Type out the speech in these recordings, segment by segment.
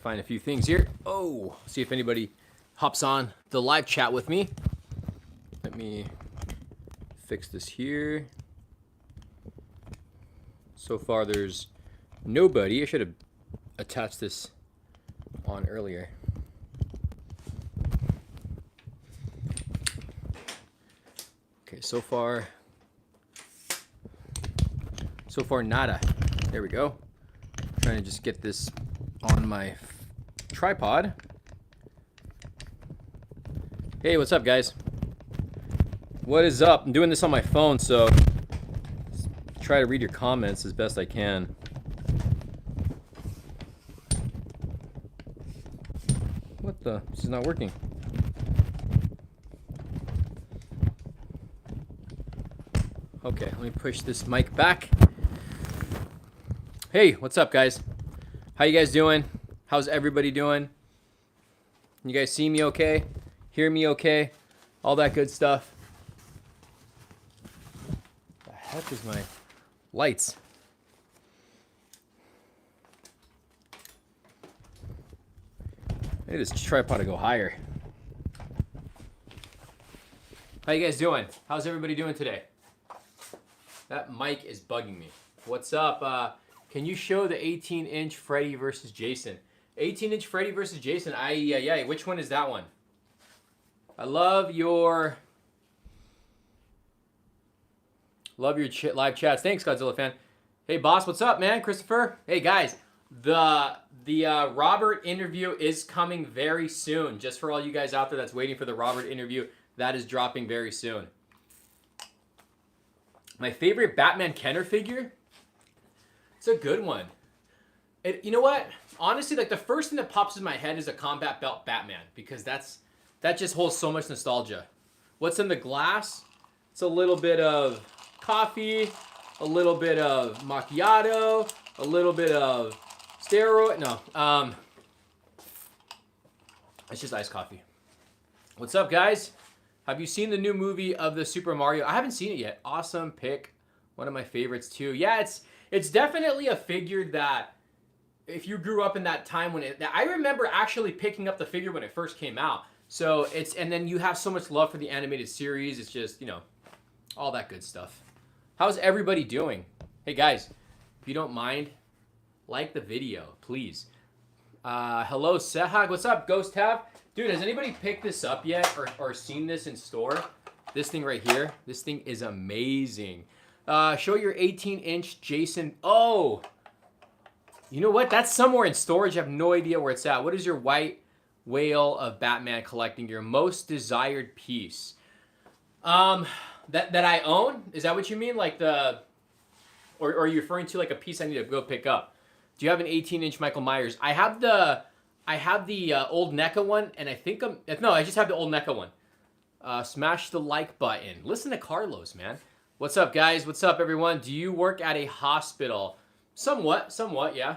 Find a few things here. Oh, see if anybody hops on the live chat with me. Let me fix this here. So far, there's nobody. I should have attached this on earlier. Okay, so far nada. There we go. Trying to just get this on my tripod. Hey, what's up, guys? What is up? I'm doing this on my phone, so try to read your comments as best I can. What the? This is not working. Okay, let me push this mic back. Hey, what's up, guys? How you guys doing? How's everybody doing? You guys see me okay? Hear me okay? All that good stuff. The heck is my lights? I need this tripod to go higher. How you guys doing? How's everybody doing today? That mic is bugging me. What's up? Can you show the 18-inch Freddy versus Jason? 18-inch Freddy versus Jason. Yeah. Which one is that one? I love your live chats. Thanks, Godzilla fan. Hey, boss, what's up, man? Christopher. Hey, guys. The Robert interview is coming very soon. Just for all you guys out there that's waiting for the Robert interview, that is dropping very soon. My favorite Batman Kenner figure? It's a good one. You know what? Honestly, like the first thing that pops in my head is a combat belt Batman, because that just holds so much nostalgia. What's in the glass? It's a little bit of coffee, a little bit of macchiato, a little bit of steroid. No, it's just iced coffee. What's up, guys? Have you seen the new movie of the Super Mario? I haven't seen it yet. Awesome pick. One of my favorites too. Yeah, it's definitely a figure that if you grew up in that time when I remember actually picking up the figure when it first came out. So and then you have so much love for the animated series. It's just, all that good stuff. How's everybody doing? Hey guys, if you don't mind, like the video, please. Hello, Sehag. What's up, Ghost Tab? Dude, has anybody picked this up yet or seen this in store? This thing right here. This thing is amazing. Show your 18-inch Jason. Oh, you know what? That's somewhere in storage. I have no idea where it's at. What is your white whale of Batman collecting? Your most desired piece? That I own? Is that what you mean? Like or are you referring to like a piece I need to go pick up? Do you have an 18-inch Michael Myers? I have the old NECA one, and I think I just have the old NECA one. Smash the like button. Listen to Carlos, man. What's up, guys? What's up, everyone? Do you work at a hospital? Somewhat, yeah.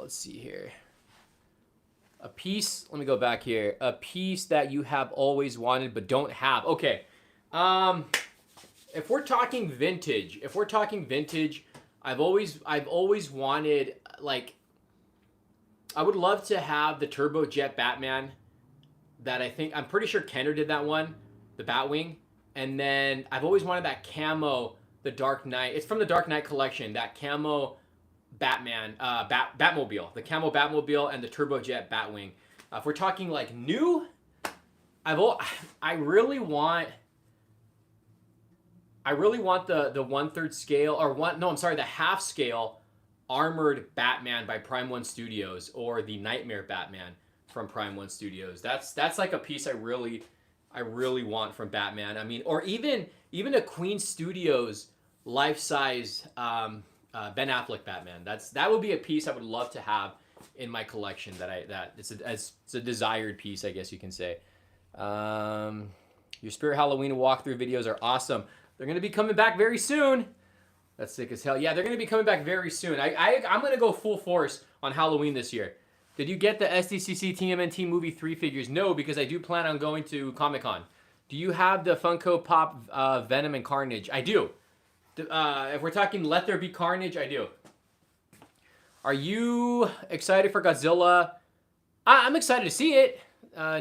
Let's see here. A piece, let me go back here. A piece that you have always wanted but don't have. Okay. If we're talking vintage, I've always wanted, like, I would love to have the Turbojet Batman that I'm pretty sure Kenner did that one, the Batwing. And then I've always wanted that camo, the Dark Knight. It's from the Dark Knight collection, that camo Batman, Batmobile. The camo Batmobile and the Turbojet Batwing. If we're talking like new, I really want the 1/3 scale, the half scale armored Batman by Prime One Studios, or the Nightmare Batman from Prime One Studios. That's like a piece I really want from Batman. I mean, or even a Queen Studios life-size Ben Affleck Batman. That would be a piece I would love to have in my collection. It's a desired piece, I guess you can say. Your Spirit Halloween walkthrough videos are awesome. They're gonna be coming back very soon. That's sick as hell. Yeah, they're gonna be coming back very soon. I'm gonna go full force on Halloween this year. Did you get the SDCC TMNT movie 3 figures? No, because I do plan on going to Comic-Con. Do you have the Funko Pop Venom and Carnage? I do. If we're talking Let There Be Carnage, I do. Are you excited for Godzilla? I'm excited to see it.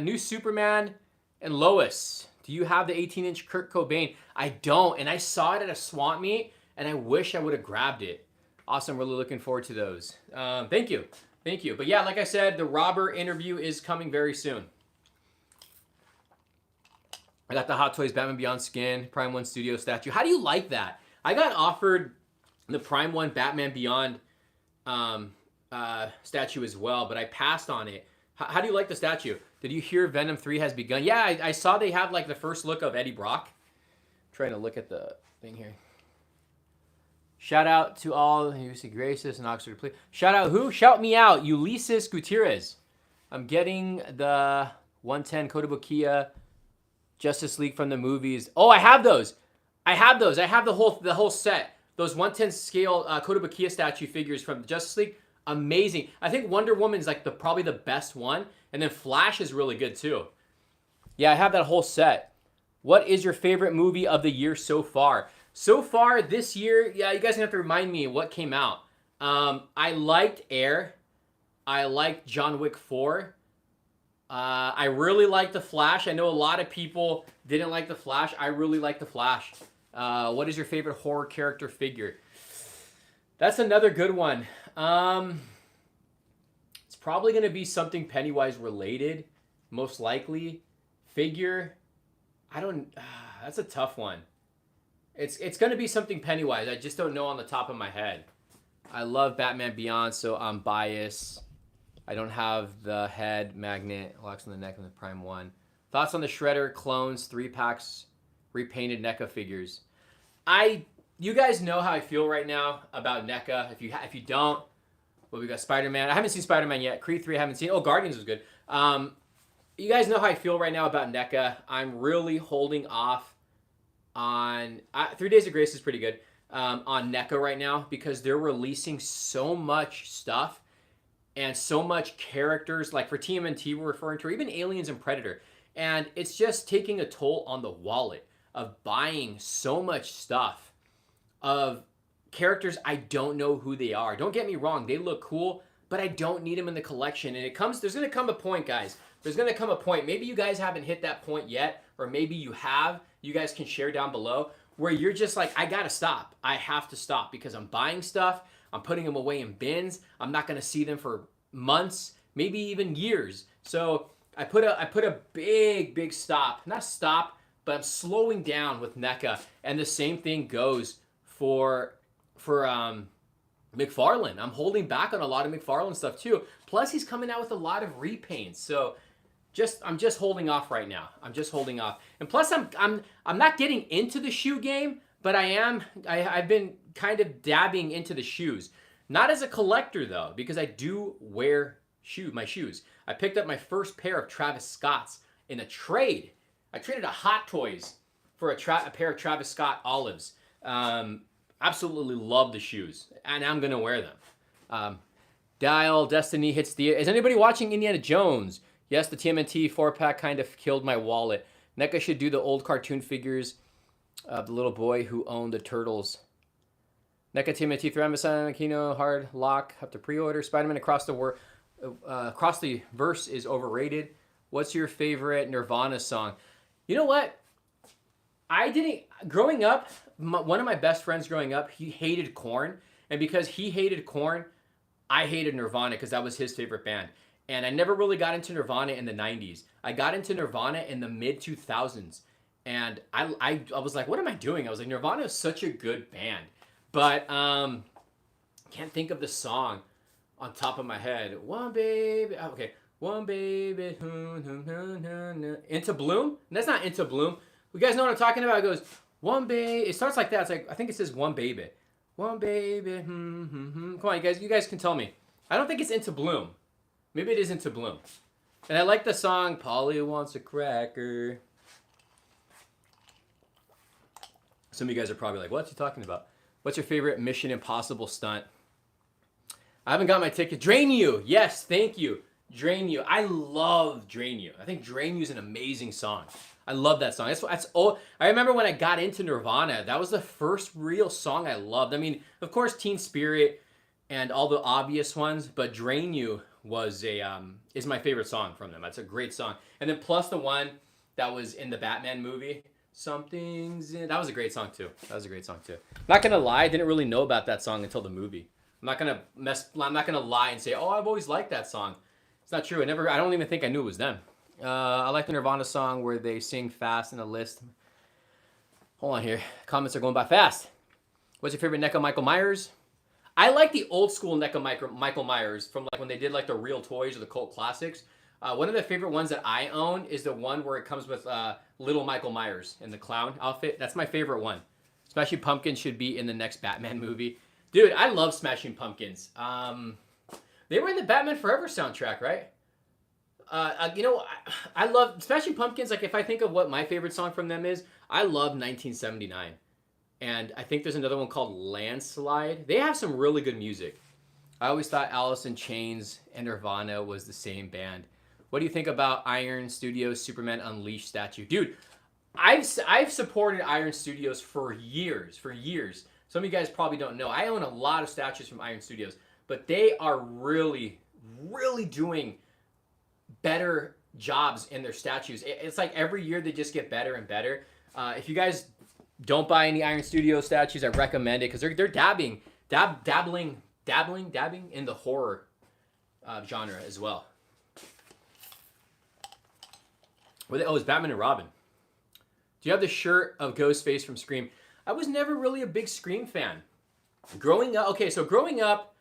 New Superman and Lois. Do you have the 18-inch Kurt Cobain? I don't, and I saw it at a swap meet, and I wish I would have grabbed it. Awesome, really looking forward to those. Thank you. But yeah, like I said, the Robert interview is coming very soon. I got the Hot Toys Batman Beyond skin, Prime 1 Studio statue. How do you like that? I got offered the Prime 1 Batman Beyond statue as well, but I passed on it. How do you like the statue? Did you hear Venom 3 has begun? Yeah, I saw they have like the first look of Eddie Brock. I'm trying to look at the thing here. Shout out to all UC Graces and Oxford. Please. Shout out who? Shout me out. Ulysses Gutierrez. I'm getting the 110 Kotobukiya Justice League from the movies. Oh, I have those. I have the whole set. Those 110 scale Kotobukiya statue figures from the Justice League. Amazing. I think Wonder Woman's like probably the best one. And then Flash is really good too. Yeah, I have that whole set. What is your favorite movie of the year so far? So far this year, yeah, you guys have to remind me what came out. I liked Air. I liked John Wick 4. I really liked The Flash. I know a lot of people didn't like The Flash. I really liked The Flash. What is your favorite horror character figure? That's another good one. It's probably going to be something Pennywise related, most likely. Figure, that's a tough one. It's going to be something Pennywise. I just don't know on the top of my head. I love Batman Beyond, so I'm biased. I don't have the head magnet, locks on the neck of the Prime 1. Thoughts on the Shredder clones, 3-packs, repainted NECA figures. You guys know how I feel right now about NECA. If you don't, well, we got Spider-Man. I haven't seen Spider-Man yet. Creed 3 I haven't seen. Oh, Guardians was good. You guys know how I feel right now about NECA. I'm really holding off on 3 Days of Grace is pretty good on NECA right now because they're releasing so much stuff and so much characters, like for TMNT we're referring to, or even Aliens and Predator. And it's just taking a toll on the wallet of buying so much stuff of characters I don't know who they are. Don't get me wrong, they look cool, but I don't need them in the collection. And there's going to come a point, guys. There's going to come a point. Maybe you guys haven't hit that point yet, or maybe you have. You guys can share down below where you're just like, I got to stop. I have to stop because I'm buying stuff. I'm putting them away in bins. I'm not going to see them for months, maybe even years. So I put a big stop. Not stop, but I'm slowing down with NECA. And the same thing goes for McFarlane. I'm holding back on a lot of McFarlane stuff too. Plus he's coming out with a lot of repaints. So I'm just holding off right now. I'm just holding off. And plus I'm not getting into the shoe game, but I've been kind of dabbing into the shoes. Not as a collector though, because I do wear my shoes. I picked up my first pair of Travis Scott's in a trade. I traded a Hot Toys for a pair of Travis Scott Olives. Absolutely love the shoes, and I'm gonna wear them. Dial Destiny hits the. Is anybody watching Indiana Jones? Yes, the TMNT 4-pack kind of killed my wallet. NECA should do the old cartoon figures of the little boy who owned the turtles. NECA TMNT Thramosan, Kino, Hard Lock, have to pre-order. Spider-Man Across the Verse is overrated. What's your favorite Nirvana song? You know what? Growing up, one of my best friends growing up, he hated Korn. And because he hated Korn, I hated Nirvana because that was his favorite band. And I never really got into Nirvana in the 90s. I got into Nirvana in the mid-2000s. And I was like, what am I doing? I was like, Nirvana is such a good band. But can't think of the song on top of my head. One baby. Okay. One baby. Into Bloom? That's not Into Bloom. You guys know what I'm talking about? It goes, one baby. It starts like that. It's like, I think it says one baby. One baby. Come on, you guys can tell me. I don't think it's Into Bloom. Maybe it is Into Bloom. And I like the song, Polly Wants a Cracker. Some of you guys are probably like, what's he talking about? What's your favorite Mission Impossible stunt? I haven't got my ticket. Drain You. Yes, thank you. Drain You. I love Drain You. I think Drain You is an amazing song. I love that song. That's old. I remember when I got into Nirvana, that was the first real song I loved. I mean, of course, Teen Spirit and all the obvious ones, but Drain You was a is my favorite song from them. That's a great song. And then plus the one that was in the Batman movie, Something's in. That was a great song too. I'm not gonna lie, I didn't really know about that song until the movie. I'm not gonna lie and say, oh, I've always liked that song. It's not true. I don't even think I knew it was them. I like the Nirvana song where they sing fast in a list. Hold on here. Comments are going by fast. What's your favorite NECA Michael Myers? I like the old school NECA Michael Myers from like when they did like the Real Toys or the cult classics. One of the favorite ones that I own is the one where it comes with little Michaal Myers in the clown outfit. That's my favorite one. Smashing Pumpkins should be in the next Batman movie. Dude, I love Smashing Pumpkins. They were in the Batman Forever soundtrack, right? I love Smashing Pumpkins. Like, if I think of what my favorite song from them is, I love 1979. And I think there's another one called Landslide. They have some really good music. I always thought Alice in Chains and Nirvana was the same band. What do you think about Iron Studios Superman Unleashed statue? Dude, I've supported Iron Studios for years. Some of you guys probably don't know. I own a lot of statues from Iron Studios, but they are really, really doing better jobs in their statues. It's like every year they just get better and better. If you guys don't buy any Iron Studios statues, I recommend it because they're dabbling in the horror genre as well. It's Batman and Robin. Do you have the shirt of Ghostface from Scream? I was never really a big Scream fan. Growing up,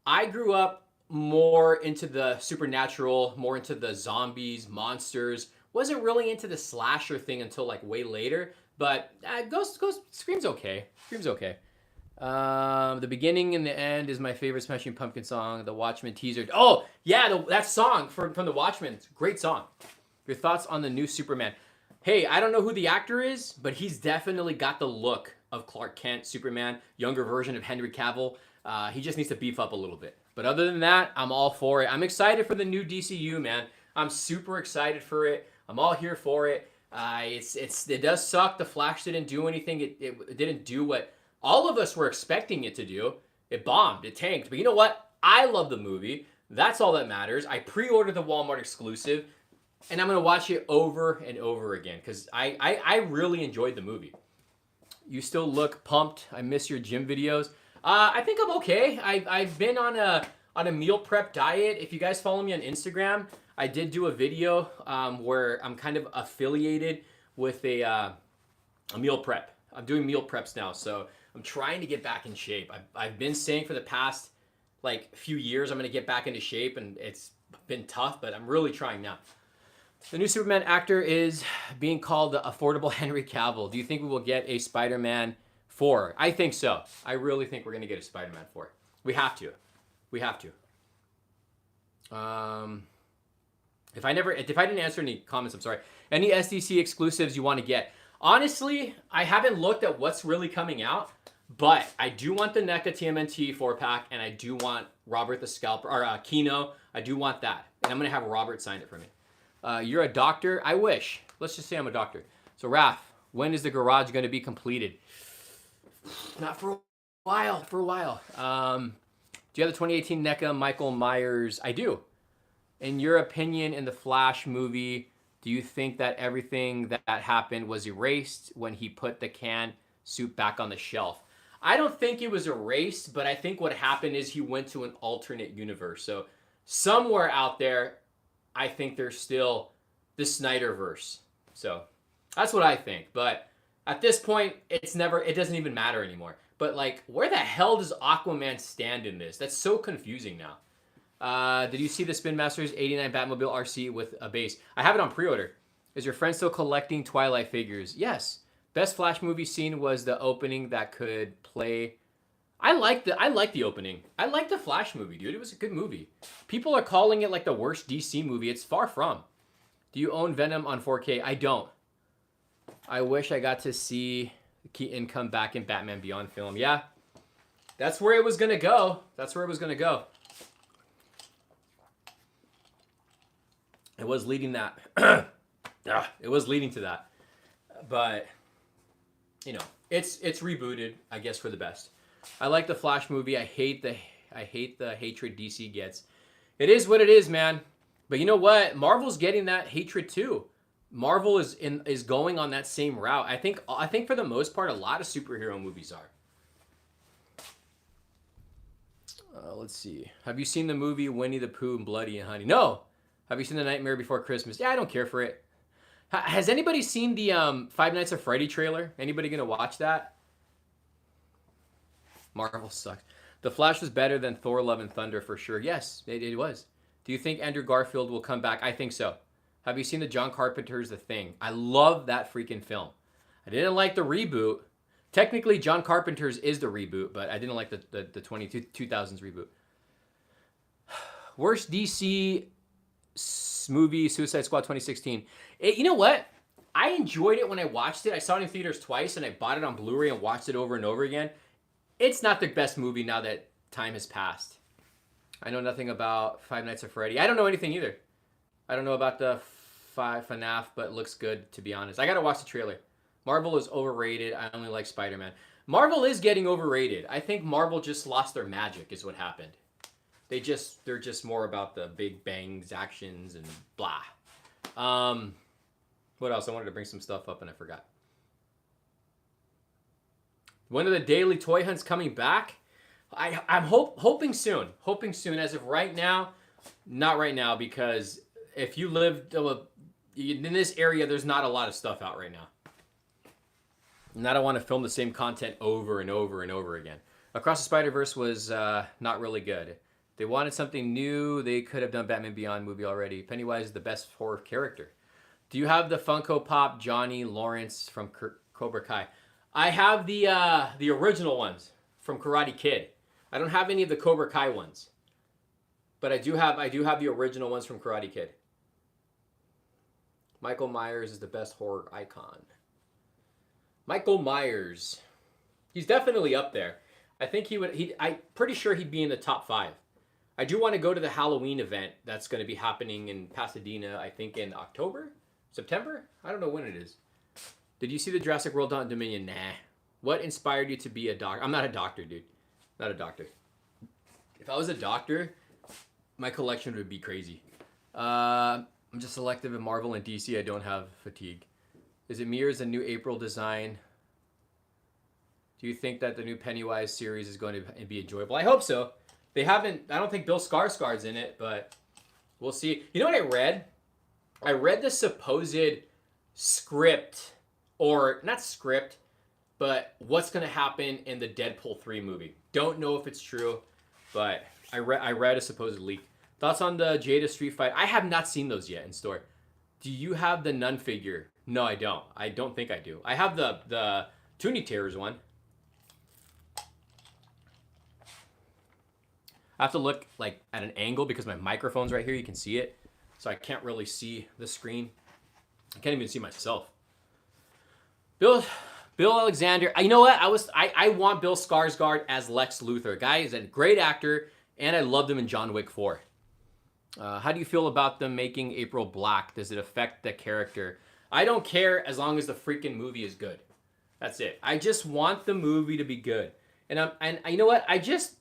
I grew up more into the supernatural, more into the zombies, monsters. Wasn't really into the slasher thing until like way later. But Scream's okay. The beginning and the end is my favorite Smashing Pumpkin song. The Watchmen teaser. Oh yeah, that song from the Watchmen. It's a great song. Your thoughts on the new Superman? Hey, I don't know who the actor is, but he's definitely got the look of Clark Kent, Superman, younger version of Henry Cavill. He just needs to beef up a little bit. But other than that, I'm all for it. I'm excited for the new DCU, man. I'm super excited for it. I'm all here for it. It does suck. The Flash didn't do anything. It didn't do what all of us were expecting it to do. It bombed. It tanked. But you know what? I love the movie. That's all that matters. I pre-ordered the Walmart exclusive, and I'm going to watch it over and over again because I really enjoyed the movie. You still look pumped. I miss your gym videos. I think I'm okay. I've been on a meal prep diet. If you guys follow me on Instagram, I did do a video where I'm kind of affiliated with a meal prep. I'm doing meal preps now, so I'm trying to get back in shape. I've been saying for the past like few years I'm going to get back into shape, and it's been tough, but I'm really trying now. The new Superman actor is being called the affordable Henry Cavill. Do you think we will get a Spider-Man 4? I think so. I really think we're going to get a Spider-Man 4. We have to. If I didn't answer any comments, I'm sorry. Any SDC exclusives you want to get? Honestly, I haven't looked at what's really coming out, but I do want the NECA TMNT 4-pack, and I do want Robert the Scalper, or Kino. I do want that, and I'm going to have Robert sign it for me. You're a doctor? I wish. Let's just say I'm a doctor. So, Raph, when is the garage going to be completed? Not for a while. Do you have the 2018 NECA Michael Myers? I do. In your opinion, in the Flash movie, do you think that everything that happened was erased when he put the can suit back on the shelf? I don't think it was erased, but I think what happened is he went to an alternate universe. So somewhere out there, I think there's still the Snyderverse. So that's what I think. But at this point, it doesn't even matter anymore. But like, where the hell does Aquaman stand in this? That's so confusing now. Did you see the Spin Masters 89 Batmobile RC with a base? I have it on pre-order. Is your friend still collecting Twilight figures? Yes. Best Flash movie scene was the opening that could play. I like the opening. I like the Flash movie, dude. It was a good movie. People are calling it like the worst DC movie. It's far from. Do you own Venom on 4K? I don't. I wish I got to see Keaton come back in Batman Beyond film. Yeah. That's where it was going to go. It was leading that. It was leading to that. But, you know, it's rebooted, I guess, for the best. I like the Flash movie. I hate the I hate the hatred DC gets. It is what it is, man. But you know what? Marvel's getting that hatred too. Marvel is going on that same route. I think for the most part, a lot of superhero movies are. Let's see. Have you seen the movie Winnie the Pooh and Bloody and Honey? No. Have you seen The Nightmare Before Christmas? Yeah, I don't care for it. Has anybody seen the Five Nights at Freddy trailer? Anybody gonna watch that? Marvel sucks. The Flash was better than Thor: Love and Thunder for sure. Yes, it was. Do you think Andrew Garfield will come back? I think so. Have you seen the John Carpenter's The Thing? I love that freaking film. I didn't like the reboot. Technically, John Carpenter's is the reboot, but I didn't like the 2000s reboot. Worst DC movie, Suicide Squad 2016. You know what? I enjoyed it when I watched it. I saw it in theaters twice, and I bought it on Blu-ray and watched it over and over again. It's not the best movie now that time has passed. I know nothing about Five Nights at Freddy. I don't know anything either. I don't know about the FNAF, but it looks good, to be honest. I got to watch the trailer. Marvel is overrated. I only like Spider-Man. Marvel is getting overrated. I think Marvel just lost their magic is what happened. They're just more about the big bangs, actions, and blah. What else? I wanted to bring some stuff up and I forgot. When are the daily toy hunts coming back? I'm hoping soon. Hoping soon. As of right now, not right now, because if you live in this area, there's not a lot of stuff out right now. And I don't want to film the same content over and over and over again. Across the Spider-Verse was not really good. They wanted something new. They could have done Batman Beyond movie already. Pennywise is the best horror character. Do you have the Funko Pop Johnny Lawrence from Cobra Kai? I have the original ones from Karate Kid. I don't have any of the Cobra Kai ones, but I do have the original ones from Karate Kid. Michael Myers is the best horror icon. Michael Myers, he's definitely up there. I think I'm pretty sure he'd be in the top 5. I do want to go to the Halloween event that's going to be happening in Pasadena, I think in October? September? I don't know when it is. Did you see the Jurassic World Dawn Dominion? Nah. What inspired you to be a doctor? I'm not a doctor, dude. Not a doctor. If I was a doctor, my collection would be crazy. I'm just selective in Marvel and DC. I don't have fatigue. Is it me or is the new April design? Do you think that the new Pennywise series is going to be enjoyable? I hope so. They haven't. I don't think Bill Skarsgård's in it, but we'll see. You know what I read? I read the supposed script, or not script, but what's going to happen in the Deadpool 3 movie. Don't know if it's true, but I read a supposed leak. Thoughts on the Jada Street Fight? I have not seen those yet in store. Do you have the Nun figure? No, I don't. I don't think I do. I have the Toonie Terrors one. I have to look like at an angle because my microphone's right here. You can see it. So I can't really see the screen. I can't even see myself. Bill Alexander. You know what? I want Bill Skarsgård as Lex Luthor. Guy is a great actor, and I loved him in John Wick 4. How do you feel about them making April black? Does it affect the character? I don't care as long as the freaking movie is good. That's it. I just want the movie to be good. And you know what? I just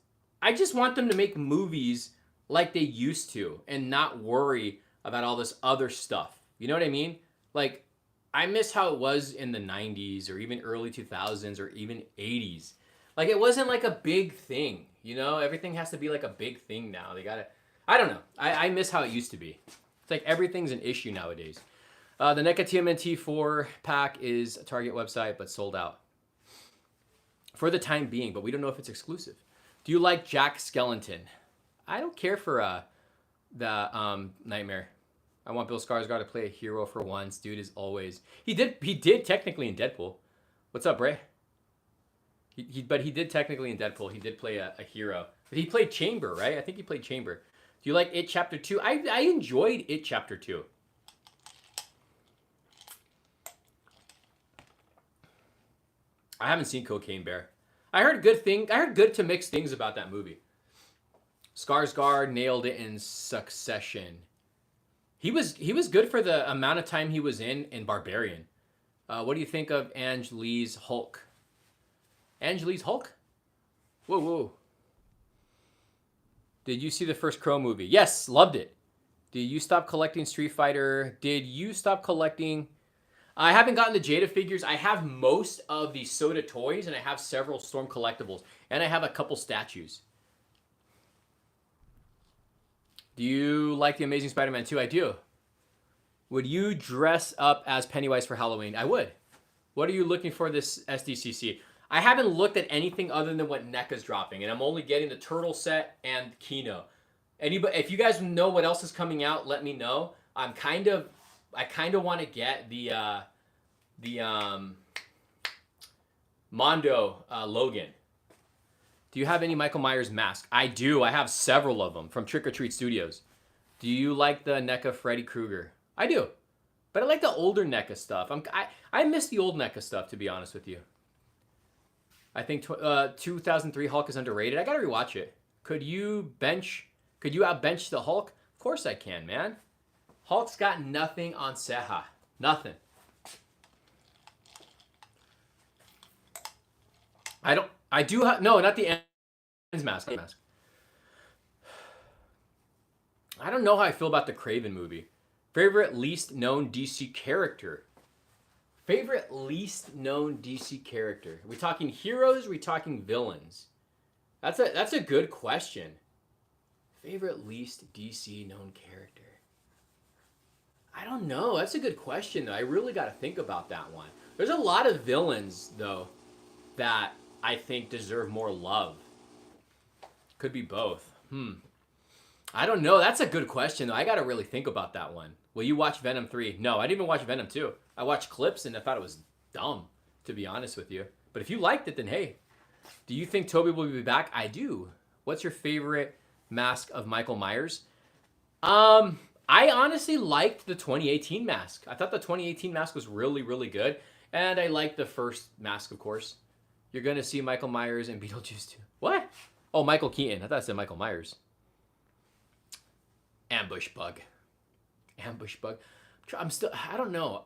want them to make movies like they used to and not worry about all this other stuff. You know what I mean? Like, I miss how it was in the 90s or even early 2000s or even 80s. Like, it wasn't like a big thing, you know? Everything has to be like a big thing now. They gotta, I don't know. I miss how it used to be. It's like everything's an issue nowadays. The NECA TMNT 4 pack is a Target website, but sold out for the time being, but we don't know if it's exclusive. Do you like Jack Skellington? I don't care for the Nightmare. I want Bill Skarsgård to play a hero for once. Dude is always... He did technically in Deadpool. What's up, Bray? But he did technically in Deadpool. He did play a hero. But he played Chamber, right? I think he played Chamber. Do you like It Chapter 2? I enjoyed It Chapter 2. I haven't seen Cocaine Bear. I heard good to mixed things about that movie. Skarsgård nailed it in Succession. He was good for the amount of time he was in Barbarian. What do you think of Ang Lee's Hulk? Ang Lee's Hulk? Whoa. Did you see the first Crow movie? Yes, loved it. Did you stop collecting Street Fighter? Did you stop collecting? I haven't gotten the Jada figures. I have most of the Soda toys, and I have several Storm collectibles, and I have a couple statues. Do you like The Amazing Spider-Man 2? I do. Would you dress up as Pennywise for Halloween? I would. What are you looking for this SDCC? I haven't looked at anything other than what NECA's dropping, and I'm only getting the Turtle set and Kino. Anybody, if you guys know what else is coming out, let me know. I kind of want to get the Mondo Logan. Do you have any Michael Myers mask? I do. I have several of them from Trick or Treat Studios. Do you like the NECA Freddy Krueger? I do, but I like the older NECA stuff. I miss the old NECA stuff, to be honest with you. I think 2003 Hulk is underrated. I gotta rewatch it. Could you outbench the Hulk? Of course I can, man. Hulk's got nothing on Ceja. Nothing. No, not the ends mask. I don't know how I feel about the Craven movie. Favorite least known DC character? Favorite least known DC character? Are we talking heroes? Are we talking villains? That's a good question. Favorite least DC known character? I don't know. That's a good question, though. I really got to think about that one. There's a lot of villains, though, that I think deserve more love. Could be both. I don't know. That's a good question, though. I got to really think about that one. Will you watch Venom 3? No, I didn't even watch Venom 2. I watched clips and I thought it was dumb, to be honest with you. But if you liked it, then hey. Do you think Toby will be back? I do. What's your favorite mask of Michael Myers? I honestly liked the 2018 mask. I thought the 2018 mask was really, really good. And I liked the first mask, of course. You're going to see Michael Myers and Beetlejuice too. What? Oh, Michael Keaton. I thought I said Michael Myers. Ambush bug. I don't know.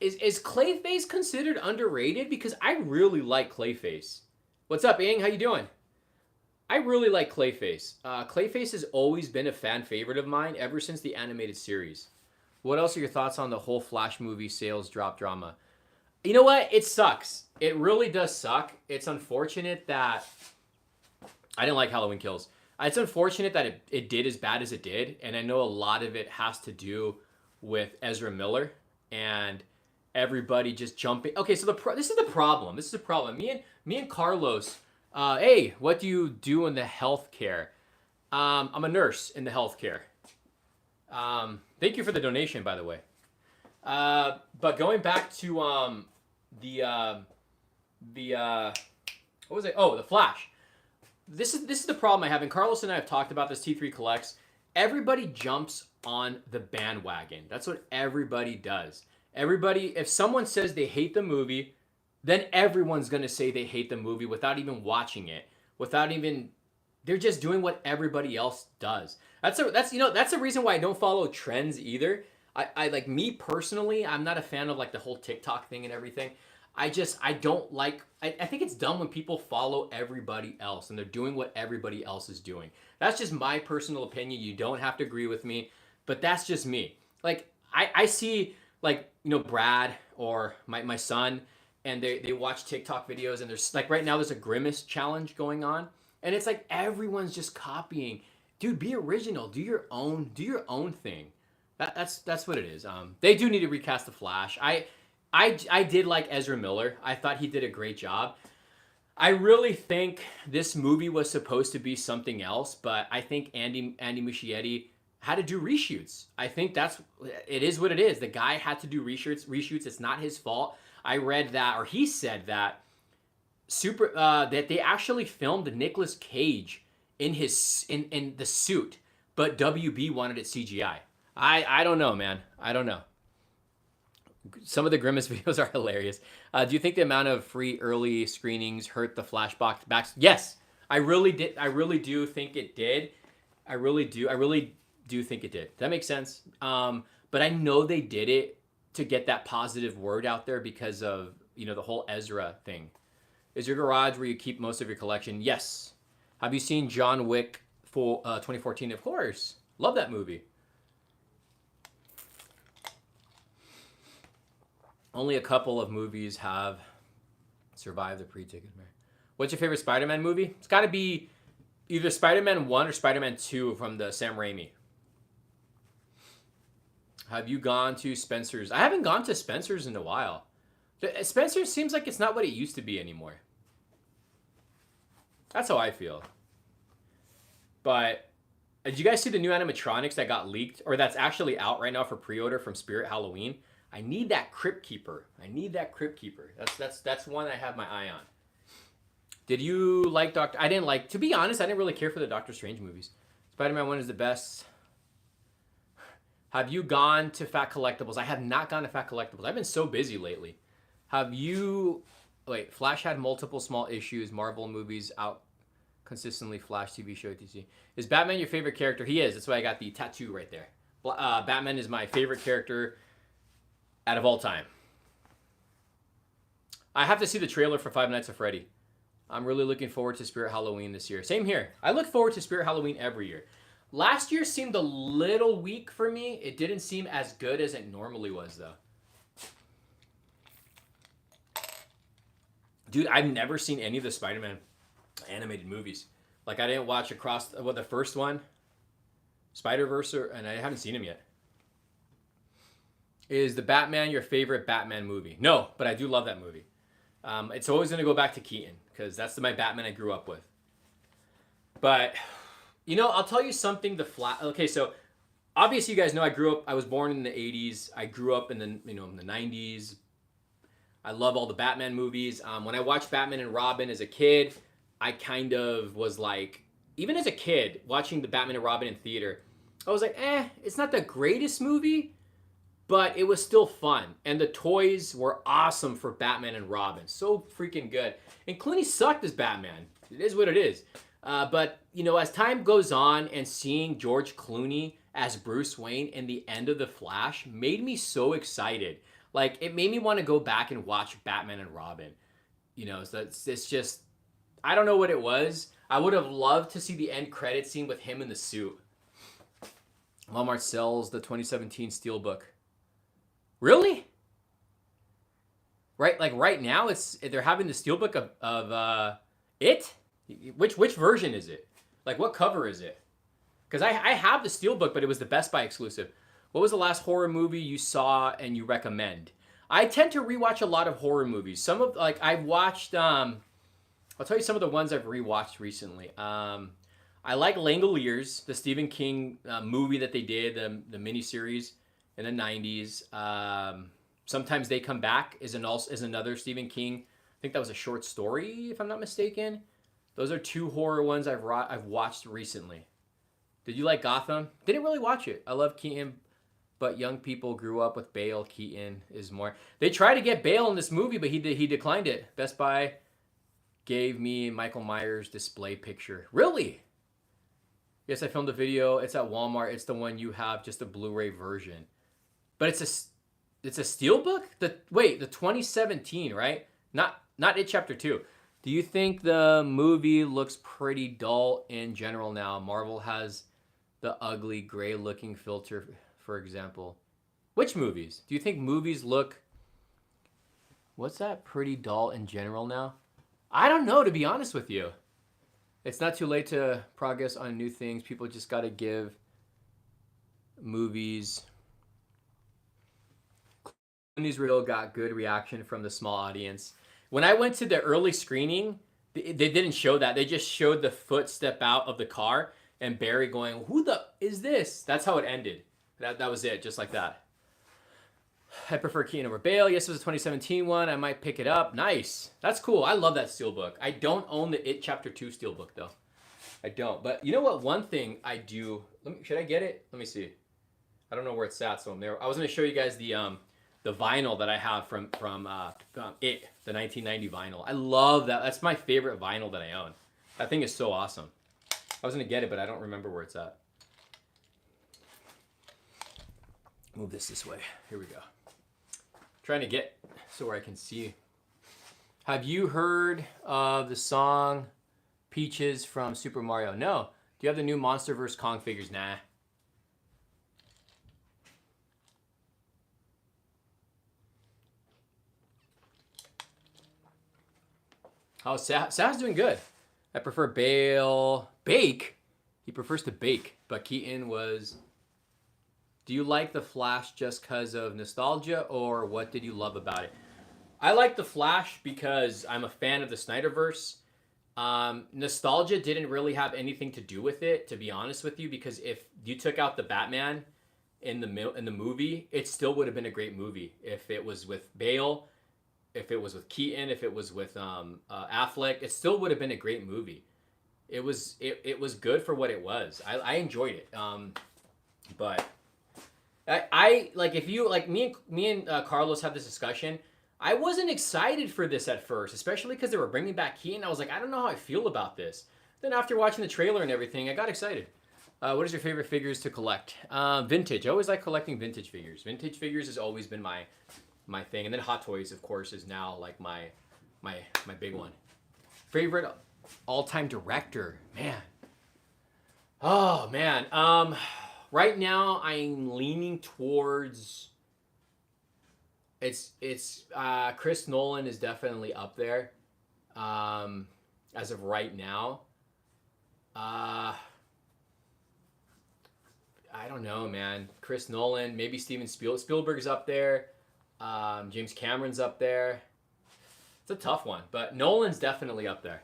Is Clayface considered underrated? Because I really like Clayface. What's up, Ing? How you doing? I really like Clayface. Clayface has always been a fan favorite of mine ever since the animated series. What else are your thoughts on the whole Flash movie sales drop drama? You know what? It sucks. It really does suck. It's unfortunate that... I didn't like Halloween Kills. It's unfortunate that it did as bad as it did, and I know a lot of it has to do with Ezra Miller and everybody just jumping. Okay, so this is the problem. This is the problem. Me and Carlos. Hey, what do you do in the healthcare? I'm a nurse in the healthcare. Thank you for the donation, by the way. But going back to what was it? Oh, the Flash. This is the problem I have, and Carlos and I have talked about this. T3 Collects. Everybody jumps on the bandwagon. That's what everybody does. Everybody, if someone says they hate the movie, then everyone's gonna say they hate the movie without even watching it, they're just doing what everybody else does. That's a reason why I don't follow trends either. I like, me personally, I'm not a fan of like the whole TikTok thing and everything. I don't like, I think it's dumb when people follow everybody else and they're doing what everybody else is doing. That's just my personal opinion. You don't have to agree with me, but that's just me. Like, I see, like, Brad or my son, and they watch TikTok videos, and there's like, right now there's a Grimace challenge going on, and it's like everyone's just copying. Dude, be original. Do your own thing. That's what it is. They do need to recast the Flash. I did like Ezra Miller. I thought he did a great job. I really think this movie was supposed to be something else, but I think Andy Muschietti had to do reshoots. I think it is what it is. The guy had to do reshoots. It's not his fault. I read that, or he said that that they actually filmed Nicolas Cage in the suit, but WB wanted it CGI. I don't know, man. I don't know. Some of the Grimace videos are hilarious. Do you think the amount of free early screenings hurt the flashbacks? Yes, I really did. I really do think it did. I really do think it did. That makes sense. But I know they did it to get that positive word out there because of, the whole Ezra thing. Is your garage where you keep most of your collection? Yes. Have you seen John Wick 2014, of course. Love that movie. Only a couple of movies have survived the pre-ticket. What's your favorite Spider-Man movie? It's got to be either Spider-Man 1 or Spider-Man 2 from the Sam Raimi. Have you gone to Spencer's? I haven't gone to Spencer's in a while. Spencer's seems like it's not what it used to be anymore. That's how I feel. But did you guys see the new animatronics that got leaked? Or that's actually out right now for pre-order from Spirit Halloween? I need that Crypt Keeper. That's one I have my eye on. Did you like to be honest, I didn't really care for the Doctor Strange movies. Spider-Man 1 is the best. Have you gone to Fat Collectibles? I have not gone to Fat Collectibles. I've been so busy lately. Flash had multiple small issues. Marvel movies out consistently. Flash TV show, etc. Is Batman your favorite character? He is. That's why I got the tattoo right there. Batman is my favorite character out of all time. I have to see the trailer for Five Nights at Freddy. I'm really looking forward to Spirit Halloween this year. Same here. I look forward to Spirit Halloween every year. Last year seemed a little weak for me. It didn't seem as good as it normally was, though. Dude, I've never seen any of the Spider-Man animated movies. Like, I didn't watch the first one, Spider-Verse, and I haven't seen them yet. Is the Batman your favorite Batman movie? No, but I do love that movie. It's always going to go back to Keaton, because that's my Batman I grew up with. But, I'll tell you something. Okay, so obviously you guys know I was born in the 80s. I grew up in the 90s. I love all the Batman movies. When I watched Batman and Robin as a kid, I kind of was like, even as a kid, watching the Batman and Robin in theater, I was like, it's not the greatest movie, but it was still fun. And the toys were awesome for Batman and Robin. So freaking good. And Clooney sucked as Batman. It is what it is. But, as time goes on and seeing George Clooney as Bruce Wayne in the end of The Flash made me so excited. Like, it made me want to go back and watch Batman and Robin. So it's just, I don't know what it was. I would have loved to see the end credit scene with him in the suit. Walmart sells the 2017 Steelbook. Really? Right, like right now, they're having the Steelbook of it? Which version is it? Like, what cover is it? Because I have the Steelbook, but it was the Best Buy exclusive. What was the last horror movie you saw and you recommend? I tend to rewatch a lot of horror movies. I've watched, I'll tell you some of the ones I've rewatched recently. I like Langoliers, the Stephen King movie that they did, the miniseries in the 90s. Sometimes They Come Back is another Stephen King. I think that was a short story, if I'm not mistaken. Those are two horror ones I've watched recently. Did you like Gotham? Didn't really watch it. I love Keaton, but young people grew up with Bale. Keaton is more. They tried to get Bale in this movie, but he declined it. Best Buy gave me Michael Myers display picture. Really? Yes, I filmed a video. It's at Walmart. It's the one you have, just a Blu-ray version. But it's a Steelbook? The 2017, right? Not It Chapter 2. Do you think the movie looks pretty dull in general now? Marvel has the ugly gray looking filter, for example. Which movies? Do you think movies look... What's that? Pretty dull in general now? I don't know, to be honest with you. It's not too late to progress on new things. People just got to give movies... Newsreel got good reaction from the small audience. When I went to the early screening, they didn't show that. They just showed the foot step out of the car and Barry going, "Who the is this?" That's how it ended. That was it, just like that. I prefer Keaton over Bale. Yes, it was a 2017 one. I might pick it up. Nice. That's cool. I love that Steelbook. I don't own the It Chapter 2 Steelbook, though. I don't. But you know what? One thing I do... should I get it? Let me see. I don't know where it's at, so I'm there. I was going to show you guys the vinyl that I have from It, the 1990 vinyl. I love that. That's my favorite vinyl that I own. That thing is so awesome. I was going to get it, but I don't remember where it's at. Move this way. Here we go. Trying to get so where I can see. Have you heard of the song Peaches from Super Mario? No. Do you have the new Monster vs. Kong figures? Nah. Oh, Sal's doing good. I prefer Bale. Bake? He prefers to bake. But Keaton was... Do you like The Flash just because of nostalgia, or what did you love about it? I like The Flash because I'm a fan of the Snyderverse. Nostalgia didn't really have anything to do with it, to be honest with you, because if you took out the Batman in the movie, it still would have been a great movie. If it was with Bale, if it was with Keaton, if it was with Affleck, it still would have been a great movie. It was good for what it was. I enjoyed it. But I like, if you like, me and Carlos had this discussion. I wasn't excited for this at first, especially because they were bringing back Keaton. I was like, I don't know how I feel about this. Then after watching the trailer and everything, I got excited. What is your favorite figures to collect? Vintage. I always like collecting vintage figures. Vintage figures has always been my thing. And then Hot Toys, of course, is now like my big one. Favorite all-time director, man. Oh man. Right now I'm leaning towards. It's Chris Nolan is definitely up there, as of right now. I don't know, man. Chris Nolan, maybe Steven Spielberg's up there. James Cameron's up there. It's a tough one, but Nolan's definitely up there.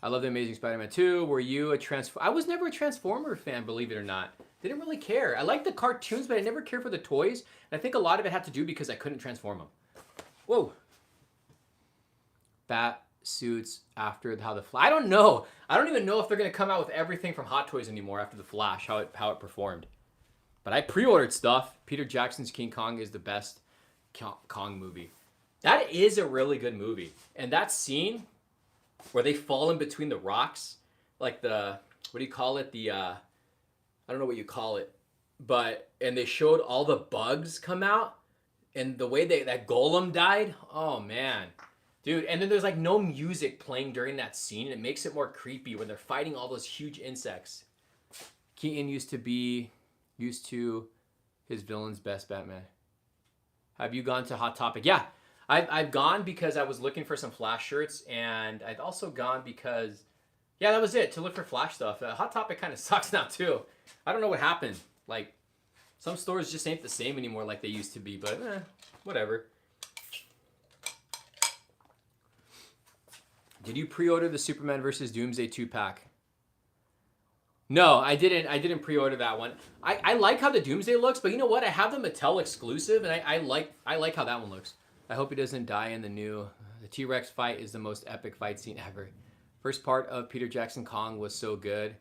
I love The Amazing Spider-Man 2. Were you a I was never a Transformer fan, believe it or not. Didn't really care. I liked the cartoons, but I never cared for the toys. And I think a lot of it had to do because I couldn't transform them. Whoa. Bat suits after how the Flash. I don't know. I don't even know if they're going to come out with everything from Hot Toys anymore after the Flash, how it performed. But I pre-ordered stuff. Peter Jackson's King Kong is the best Kong movie. That is a really good movie. And that scene where they fall in between the rocks, like the, what do you call it? I don't know what you call it, and they showed all the bugs come out, and the way that golem died. Oh man, dude! And then there's like no music playing during that scene, and it makes it more creepy when they're fighting all those huge insects. Keaton used to his villain's best Batman. Have you gone to Hot Topic? Yeah, I've gone because I was looking for some Flash shirts, and I've also gone because, yeah, that was it, to look for Flash stuff. Hot Topic kind of sucks now too. I don't know what happened. Like, some stores just ain't the same anymore like they used to be, but whatever. Did you pre-order the Superman vs. Doomsday 2-pack? No, I didn't pre-order that one. I like how the Doomsday looks, but you know what? I have the Mattel exclusive, and I like how that one looks. I hope he doesn't die in the new. The T-Rex fight is the most epic fight scene ever. First part of Peter Jackson Kong was so good.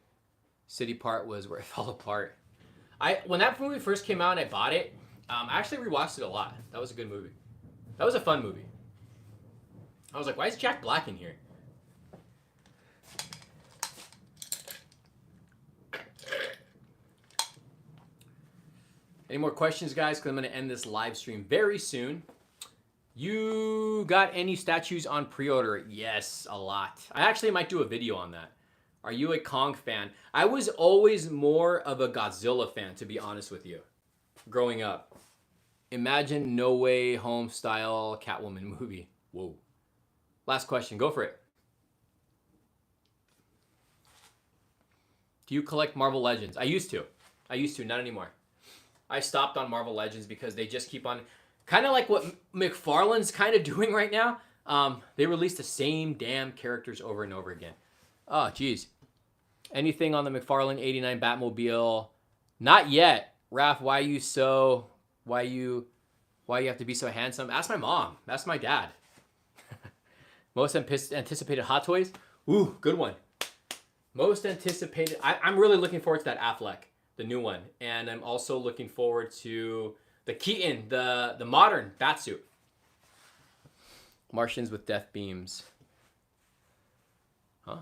City part was where it fell apart. When that movie first came out and I bought it, I actually rewatched it a lot. That was a good movie. That was a fun movie. I was like, why is Jack Black in here? Any more questions, guys? Because I'm going to end this live stream very soon. You got any statues on pre-order? Yes, a lot. I actually might do a video on that. Are you a Kong fan? I was always more of a Godzilla fan, to be honest with you, growing up. Imagine No Way Home style Catwoman movie. Whoa. Last question. Go for it. Do you collect Marvel Legends? I used to. Not anymore. I stopped on Marvel Legends because they just keep on, kind of like what McFarlane's kind of doing right now. They release the same damn characters over and over again. Oh, geez. Anything on the McFarlane 89 Batmobile? Not yet. Raph, why you have to be so handsome? Ask my mom. Ask my dad. Most anticipated Hot Toys? Ooh, good one. Most anticipated. I'm really looking forward to that Affleck, the new one. And I'm also looking forward to the Keaton, the modern Batsuit. Martians with death beams. Huh?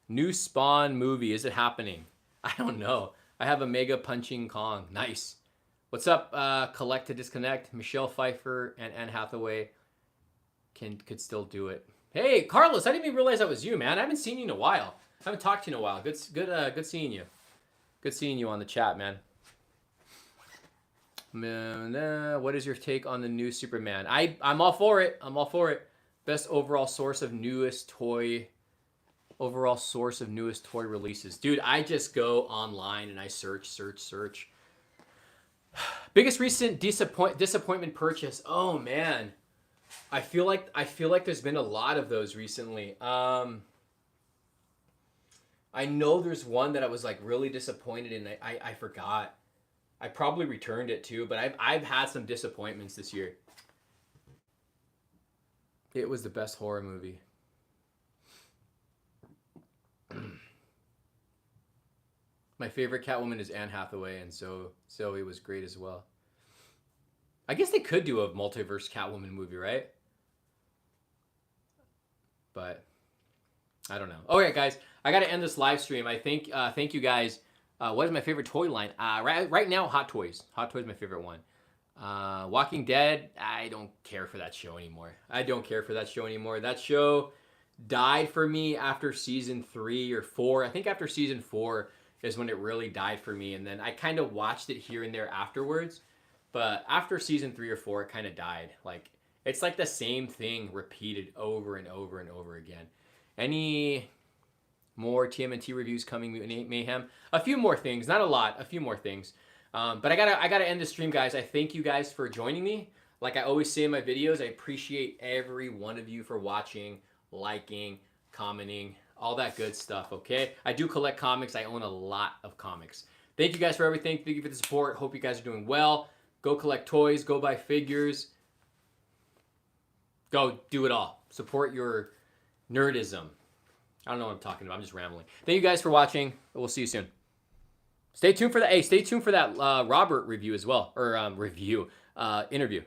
New Spawn movie. Is it happening? I don't know. I have a Mega Punching Kong. Nice. What's up, Collect to Disconnect? Michelle Pfeiffer and Anne Hathaway could still do it. Hey, Carlos, I didn't even realize that was you, man. I haven't seen you in a while. Haven't talked to you in a while. Good seeing you. Good seeing you on the chat, man. What is your take on the new Superman? I'm all for it. I'm all for it. Best overall source of newest toy releases. Dude, I just go online and I search. Biggest recent disappointment purchase. Oh man. I feel like there's been a lot of those recently. I know there's one that I was like really disappointed in. I forgot. I probably returned it too, but I've had some disappointments this year. It was the best horror movie. My favorite Catwoman is Anne Hathaway, and so Zoe was great as well. I guess they could do a multiverse Catwoman movie, right? But I don't know. All right, guys, I got to end this live stream. I think thank you guys. What is my favorite toy line? Right now, Hot Toys. Hot Toys is my favorite one. Walking Dead, I don't care for that show anymore. That show died for me after season 3 or 4. I think after season 4 is when it really died for me. And then I kind of watched it here and there afterwards. But after season 3 or 4, it kind of died. Like, it's like the same thing repeated over and over and over again. Any more TMNT reviews coming, Mayhem? A few more things, not a lot, a few more things. But I gotta end the stream, guys. I thank you guys for joining me. Like I always say in my videos, I appreciate every one of you for watching, liking, commenting, all that good stuff, okay? I do collect comics. I own a lot of comics. Thank you guys for everything. Thank you for the support. Hope you guys are doing well. Go collect toys. Go buy figures. Go do it all. Support your nerdism. I don't know what I'm talking about. I'm just rambling. Thank you guys for watching. We'll see you soon. Stay tuned for that. Hey, stay tuned for that Robert review as well, or interview.